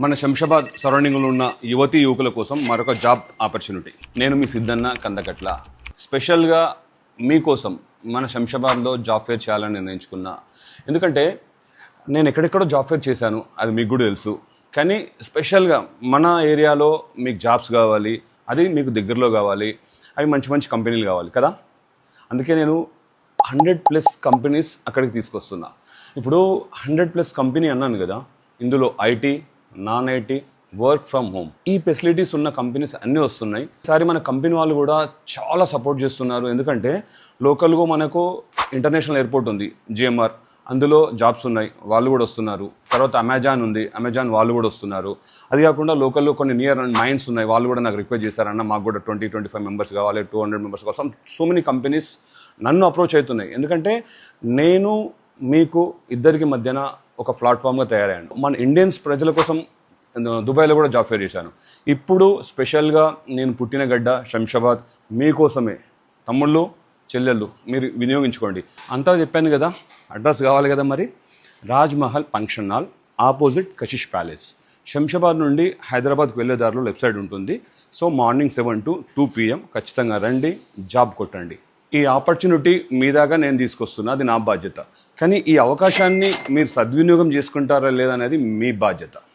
మన శంషాబాద్ సరౌండింగ్లో ఉన్న యువతీ యువకుల కోసం మరొక జాబ్ ఆపర్చునిటీ. నేను మీ సిద్ధన్న కందకట్ల. స్పెషల్గా మీకోసం మన శంషాబాద్లో జాబ్ ఫేర్ చేయాలని నిర్ణయించుకున్నా. ఎందుకంటే నేను ఎక్కడెక్కడో జాబ్ ఫేర్ చేశాను, అది మీకు కూడా తెలుసు. కానీ స్పెషల్గా మన ఏరియాలో మీకు జాబ్స్ కావాలి, అది మీకు దగ్గరలో కావాలి, అవి మంచి మంచి కంపెనీలు కావాలి కదా. అందుకే నేను 100+ కంపెనీస్ అక్కడికి తీసుకొస్తున్నా. ఇప్పుడు 100+ కంపెనీ అన్నాను కదా, ఇందులో IT, non IT, work from home, ఈ ఫెసిలిటీస్ ఉన్న కంపెనీస్ అన్నీ వస్తున్నాయి. ఈసారి మన కంపెనీ వాళ్ళు కూడా చాలా సపోర్ట్ చేస్తున్నారు. ఎందుకంటే లోకల్గా మనకు ఇంటర్నేషనల్ ఎయిర్పోర్ట్ ఉంది, జిఎంఆర్, అందులో జాబ్స్ ఉన్నాయి, వాళ్ళు కూడా వస్తున్నారు. తర్వాత అమెజాన్ ఉంది, అమెజాన్ వాళ్ళు కూడా వస్తున్నారు. అది కాకుండా లోకల్లో కొన్ని నియర్ మైండ్స్ ఉన్నాయి, వాళ్ళు కూడా నాకు రిక్వెస్ట్ చేశారన్న మాకు కూడా 20-25 మెంబర్స్ కావాలి, 200 మెంబర్స్ కావాలి. సో మెనీ కంపెనీస్ నన్ను అప్రోచ్ అవుతున్నాయి. ఎందుకంటే నేను మీకు ఇద్దరికి మధ్యన ఒక ప్లాట్ఫామ్గా తయారయ్యాను. మన ఇండియన్స్ ప్రజల కోసం దుబాయ్లో కూడా జాబ్ ఫేర్ చేశాను. ఇప్పుడు స్పెషల్గా నేను పుట్టిన గడ్డ శంషాబాద్ మీకోసమే. తమ్ముళ్ళు, చెల్లెళ్ళు, మీరు వినియోగించుకోండి. అంతా చెప్పాను కదా, అడ్రస్ కావాలి కదా. మరి Rajmahal function hall opposite Kashish palace, Shamshabad నుండి హైదరాబాద్కి వెళ్ళే దారిలో లెఫ్ట్ సైడ్ ఉంటుంది. సో మార్నింగ్ 7 to 2 PM ఖచ్చితంగా రండి, జాబ్ కొట్టండి. ఈ ఆపర్చునిటీ మీ దాకా నేను తీసుకొస్తున్నా, అది నా బాధ్యత. కానీ ఈ అవకాశాన్ని మీరు సద్వినియోగం చేసుకుంటారా లేదా అనేది మీ బాధ్యత.